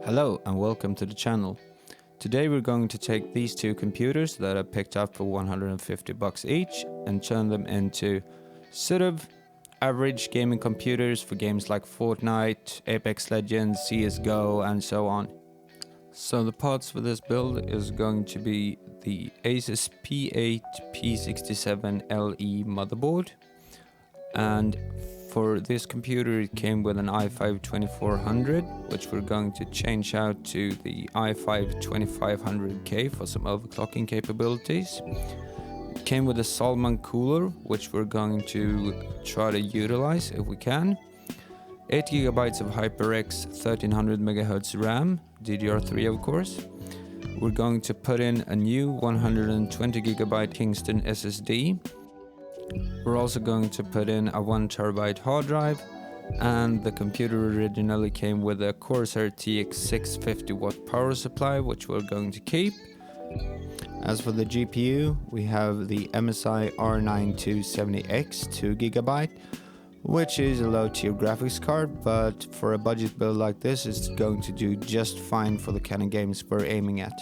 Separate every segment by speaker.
Speaker 1: Hello and welcome to the channel. Today we're going to take these two computers that I picked up for 150 bucks each and turn them into sort of average gaming computers for games like Fortnite, Apex Legends, CSGO and so on. So the parts for this build is going to be the Asus P8 P67LE motherboard, and for this computer it came with an i5 2400, which we're going to change out to the i5 2500K for some overclocking capabilities. It came with a Solomon cooler, which we're going to try to utilize if we can. 8 GB of HyperX 1300 MHz RAM, DDR3 of course. We're going to put in a new 120 GB Kingston SSD. We're also going to put in a 1 TB hard drive, and the computer originally came with a Corsair TX 650 watt power supply, which we're going to keep. As for the GPU, we have the MSI R9 270X 2 GB, which is a low tier graphics card, but for a budget build like this it's going to do just fine for the kind of games we're aiming at.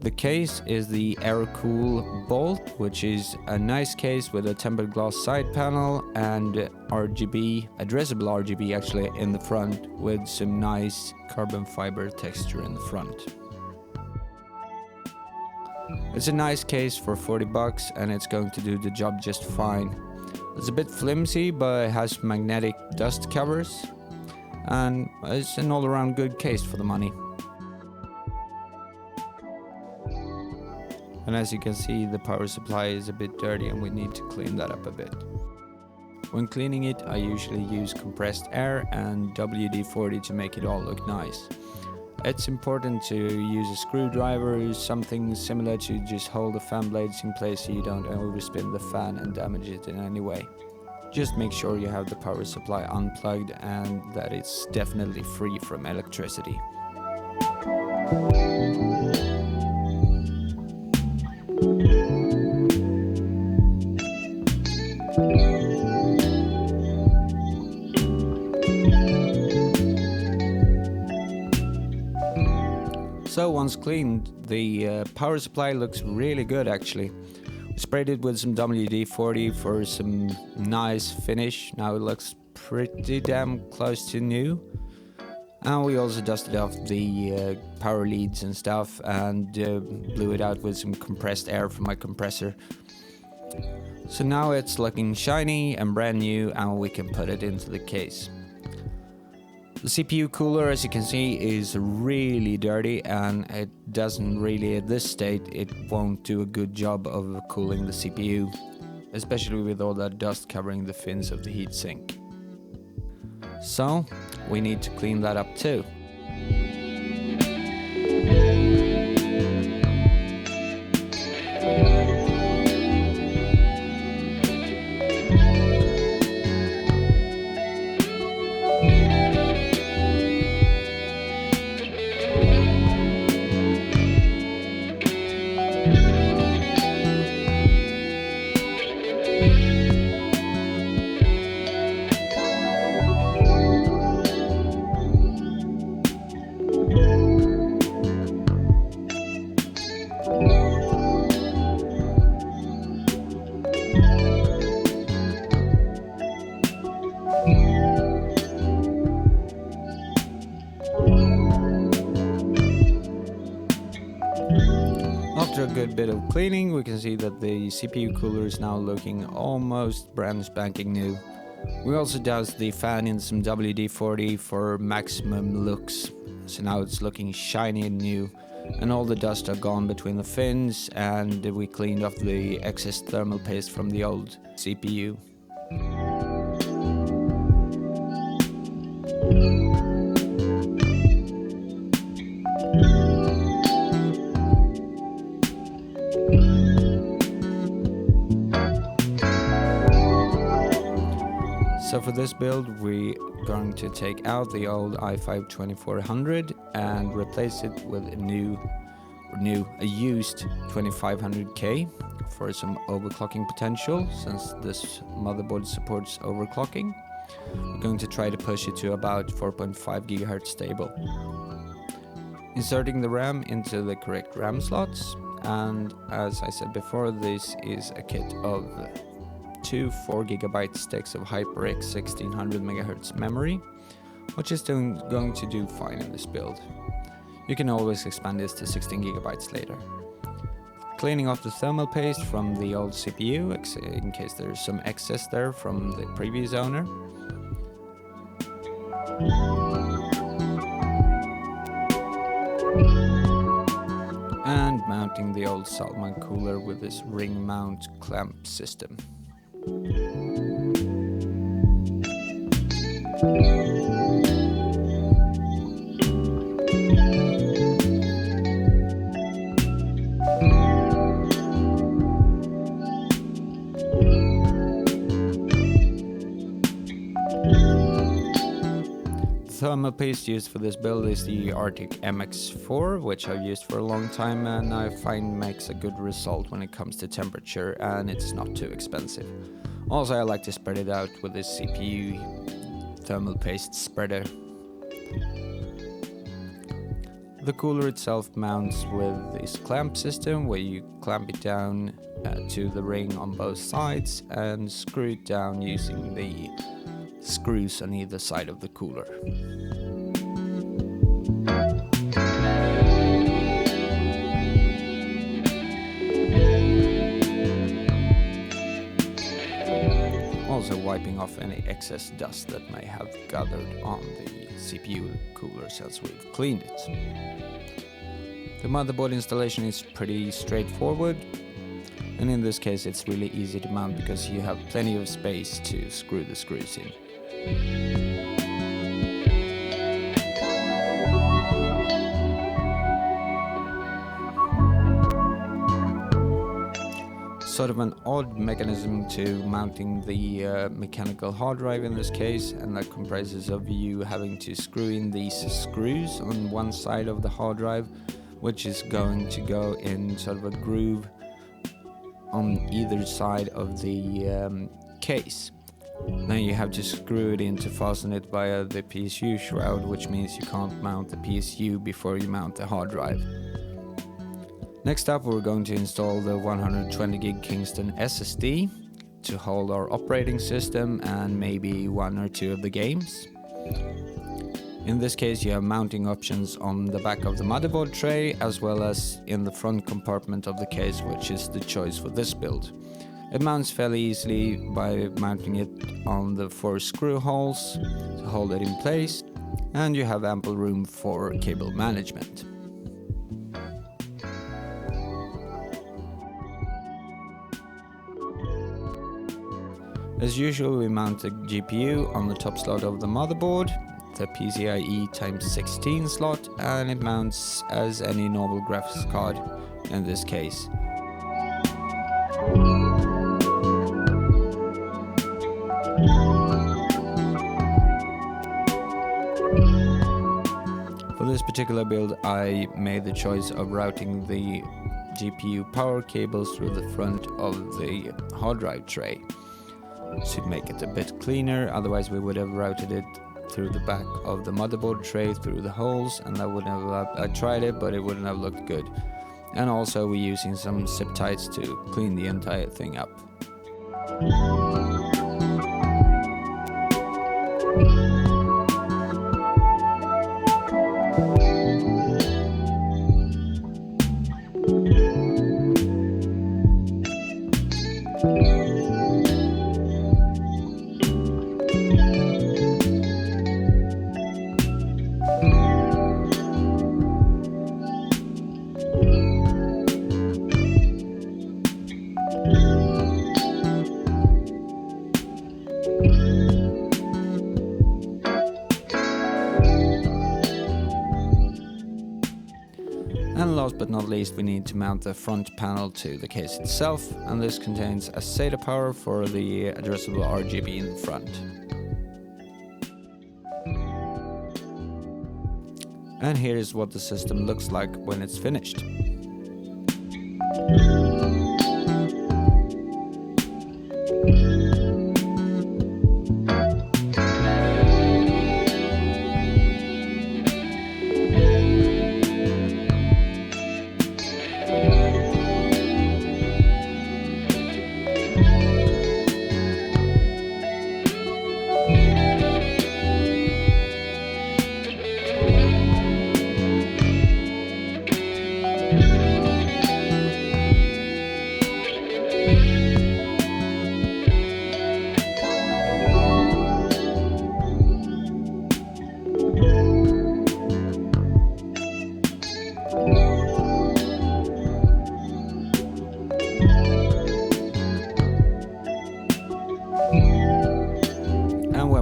Speaker 1: The case is the Aerocool Bolt, which is a nice case with a tempered glass side panel and RGB, addressable RGB actually in the front, with some nice carbon fiber texture in the front. It's a nice case for 40 bucks and it's going to do the job just fine. It's a bit flimsy, but it has magnetic dust covers and it's an all-around good case for the money. And as you can see, the power supply is a bit dirty and we need to clean that up a bit. When cleaning it, I usually use compressed air and WD-40 to make it all look nice. It's important to use a screwdriver or something similar to just hold the fan blades in place so you don't overspin the fan and damage it in any way. Just make sure you have the power supply unplugged and that it's definitely free from electricity. So once cleaned, the power supply looks really good actually. We sprayed it with some WD-40 for some nice finish. Now it looks pretty damn close to new. And we also dusted off the power leads and stuff and blew it out with some compressed air from my compressor. So now it's looking shiny and brand new and we can put it into the case. The CPU cooler, as you can see, is really dirty and it doesn't really, at this state, it won't do a good job of cooling the CPU, especially with all that dust covering the fins of the heatsink. So, we need to clean that up too. After a good bit of cleaning, we can see that the CPU cooler is now looking almost brand spanking new. We also doused the fan in some WD-40 for maximum looks, so now it's looking shiny and new, and all the dust are gone between the fins, and we cleaned off the excess thermal paste from the old CPU. So for this build we're going to take out the old i5 2400 and replace it with a used 2500K for some overclocking potential, since this motherboard supports overclocking. We're going to try to push it to about 4.5 GHz stable. Inserting the RAM into the correct RAM slots, and as I said before, this is a kit of two 4GB sticks of HyperX 1600 MHz memory, which is going to do fine in this build. You can always expand this to 16GB later. Cleaning off the thermal paste from the old CPU in case there's some excess there from the previous owner. And mounting the old Salman cooler with this ring mount clamp system. The thermal paste used for this build is the Arctic MX4, which I've used for a long time and I find makes a good result when it comes to temperature, and it's not too expensive. Also, I like to spread it out with this CPU thermal paste spreader. The cooler itself mounts with this clamp system where you clamp it down to the ring on both sides and screw it down using the screws on either side of the cooler. Also wiping off any excess dust that may have gathered on the CPU cooler since we've cleaned it. The motherboard installation is pretty straightforward, and in this case it's really easy to mount because you have plenty of space to screw the screws in. Sort of an odd mechanism to mounting the mechanical hard drive in this case, and that comprises of you having to screw in these screws on one side of the hard drive, which is going to go in sort of a groove on either side of the case. Then you have to screw it in to fasten it via the PSU shroud, which means you can't mount the PSU before you mount the hard drive. Next up, we're going to install the 120GB Kingston SSD to hold our operating system and maybe one or two of the games. In this case, you have mounting options on the back of the motherboard tray as well as in the front compartment of the case, which is the choice for this build. It mounts fairly easily by mounting it on the 4 screw holes to hold it in place, and you have ample room for cable management. As usual, we mount the GPU on the top slot of the motherboard, the PCIe x16 slot, and it mounts as any normal graphics card in this case. For this particular build, I made the choice of routing the GPU power cables through the front of the hard drive tray to make it a bit cleaner. Otherwise we would have routed it through the back of the motherboard tray through the holes, and that wouldn't have, I tried it, but it wouldn't have looked good. And also we're using some zip ties to clean the entire thing up. And last but not least, we need to mount the front panel to the case itself, and this contains a SATA power for the addressable RGB in the front. And here is what the system looks like when it's finished.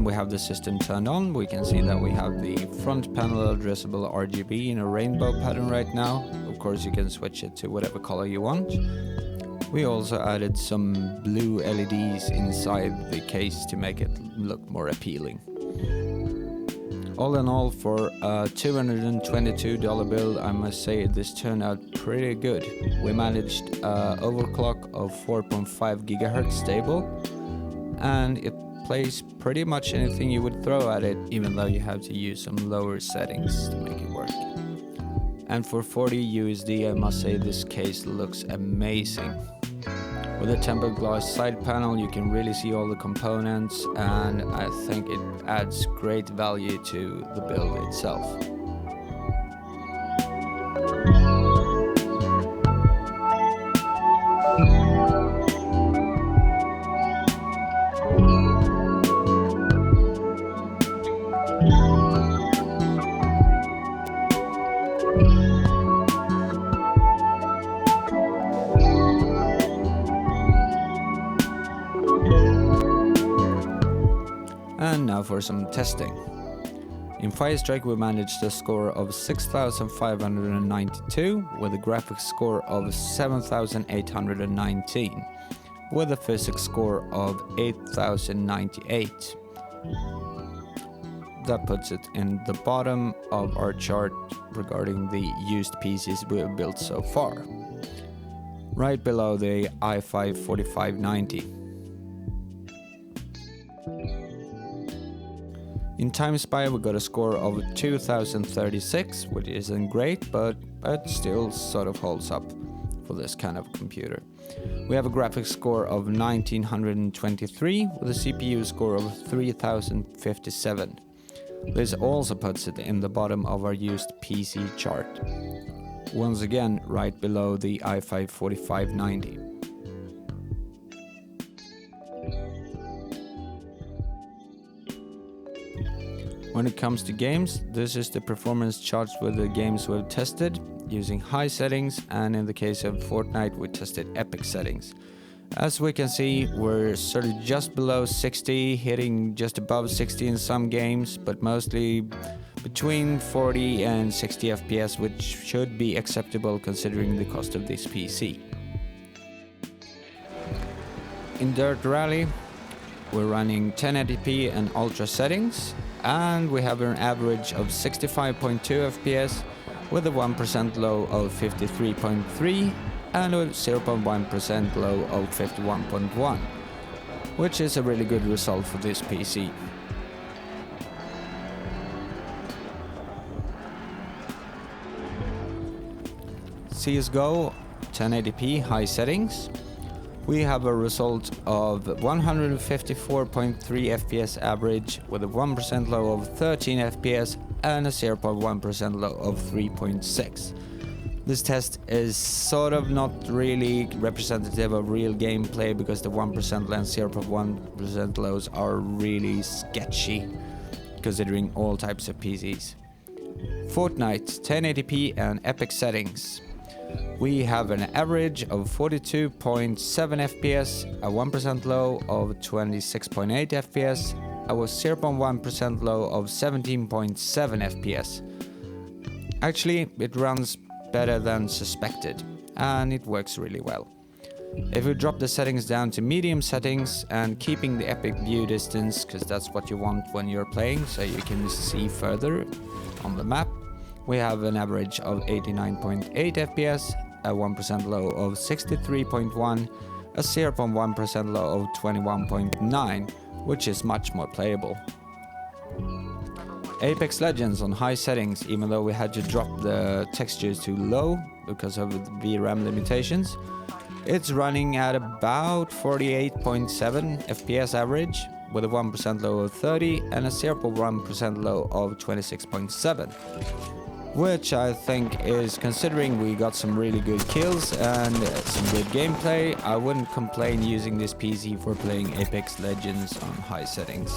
Speaker 1: when we have the system turned on, we can see that we have the front panel addressable RGB in a rainbow pattern right now. Of course, you can switch it to whatever color you want. We also added some blue LEDs inside the case to make it look more appealing. All in all, for a $222 build, I must say this turned out pretty good. We managed overclock of 4.5 GHz stable, and it plays pretty much anything you would throw at it, even though you have to use some lower settings to make it work. And for 40 USD, I must say this case looks amazing. With a tempered glass side panel, you can really see all the components, and I think it adds great value to the build itself. And now for some testing. In Firestrike we managed a score of 6,592 with a graphics score of 7,819 with a physics score of 8,098. That puts it in the bottom of our chart regarding the used PCs we have built so far, right below the i5 4590. In TimeSpy we got a score of 2036, which isn't great, but still sort of holds up for this kind of computer. We have a graphics score of 1923 with a CPU score of 3057. This also puts it in the bottom of our used PC chart. Once again, right below the i5 4590. When it comes to games, this is the performance charts with the games we've tested using high settings, and in the case of Fortnite we tested epic settings. As we can see, we're sort of just below 60, hitting just above 60 in some games, but mostly between 40 and 60 FPS, which should be acceptable considering the cost of this PC. In Dirt Rally, we're running 1080p and ultra settings, and we have an average of 65.2 FPS with a 1% low of 53.3 and a 0.1% low of 51.1, which is a really good result for this PC. CSGO 1080p high settings. We have a result of 154.3 FPS average with a 1% low of 13 FPS and a 0.1% low of 3.6. This test is sort of not really representative of real gameplay because the 1% low and 0.1% lows are really sketchy considering all types of PCs. Fortnite 1080p and epic settings. We have an average of 42.7 FPS, a 1% low of 26.8 FPS, a 0.1% low of 17.7 FPS. Actually, it runs better than suspected, and it works really well. If we drop the settings down to medium settings and keeping the epic view distance, because that's what you want when you're playing, so you can see further on the map, we have an average of 89.8 FPS, a 1% low of 63.1, a 0.1% low of 21.9, which is much more playable. Apex Legends on high settings, even though we had to drop the textures to low because of the VRAM limitations. It's running at about 48.7 FPS average with a 1% low of 30 and a 0.1% low of 26.7. Which I think is, considering we got some really good kills and some good gameplay, I wouldn't complain using this PC for playing Apex Legends on high settings.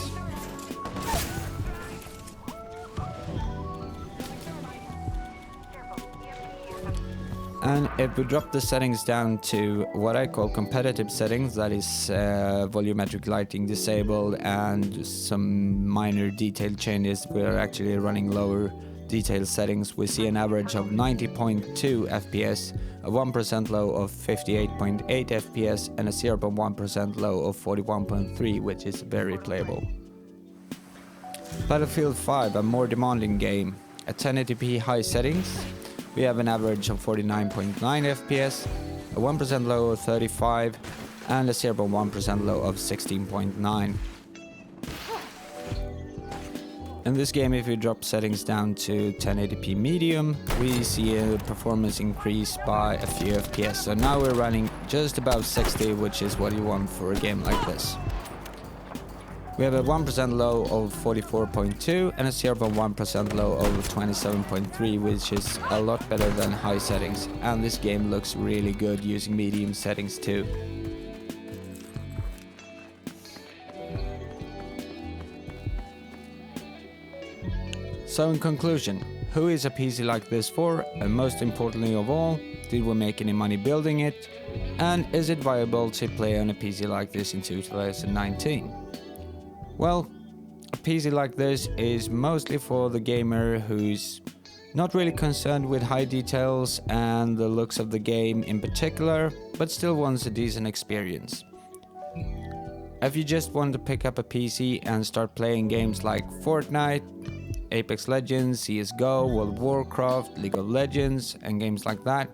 Speaker 1: And if we drop the settings down to what I call competitive settings, that is volumetric lighting disabled and some minor detail changes, we are actually running lower detail settings. We see an average of 90.2 FPS, a 1% low of 58.8 FPS, and a 0.1% low of 41.3, which is very playable. Battlefield 5, a more demanding game. At 1080p high settings, we have an average of 49.9 FPS, a 1% low of 35, and a 0.1% low of 16.9. In this game, if we drop settings down to 1080p medium, we see a performance increase by a few FPS. So now we're running just above 60, which is what you want for a game like this. We have a 1% low of 44.2 and a 0.1% low of 27.3, which is a lot better than high settings. And this game looks really good using medium settings too. So in conclusion, who is a PC like this for? And most importantly of all, did we make any money building it? And is it viable to play on a PC like this in 2019? Well, a PC like this is mostly for the gamer who's not really concerned with high details and the looks of the game in particular, but still wants a decent experience. If you just want to pick up a PC and start playing games like Fortnite, Apex Legends, CSGO, World of Warcraft, League of Legends, and games like that,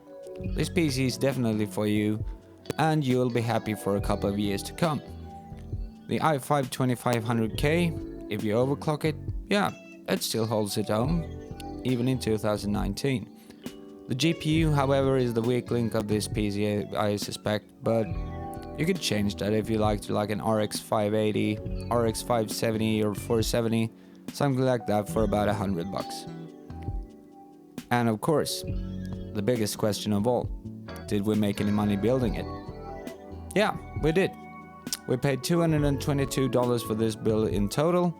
Speaker 1: this PC is definitely for you, and you'll be happy for a couple of years to come. The i5 2500K, if you overclock it, yeah, it still holds its own, even in 2019. The GPU, however, is the weak link of this PC, I suspect, but you could change that if you like to, like an RX 580, RX 570 or 470, something like that for about $100. And of course, the biggest question of all, did we make any money building it? Yeah, we did. We paid $222 for this build in total,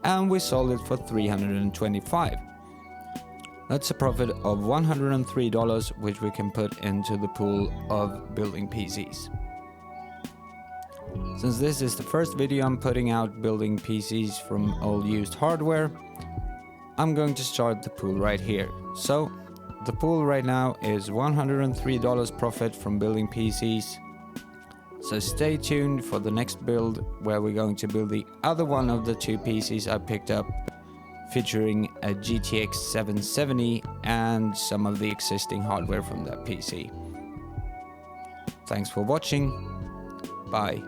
Speaker 1: and we sold it for $325. That's a profit of $103, which we can put into the pool of building PCs. Since this is the first video I'm putting out building PCs from old used hardware, I'm going to start the pool right here. So, the pool right now is $103 profit from building PCs. So stay tuned for the next build where we're going to build the other one of the two PCs I picked up, featuring a GTX 770 and some of the existing hardware from that PC. Thanks for watching. Bye.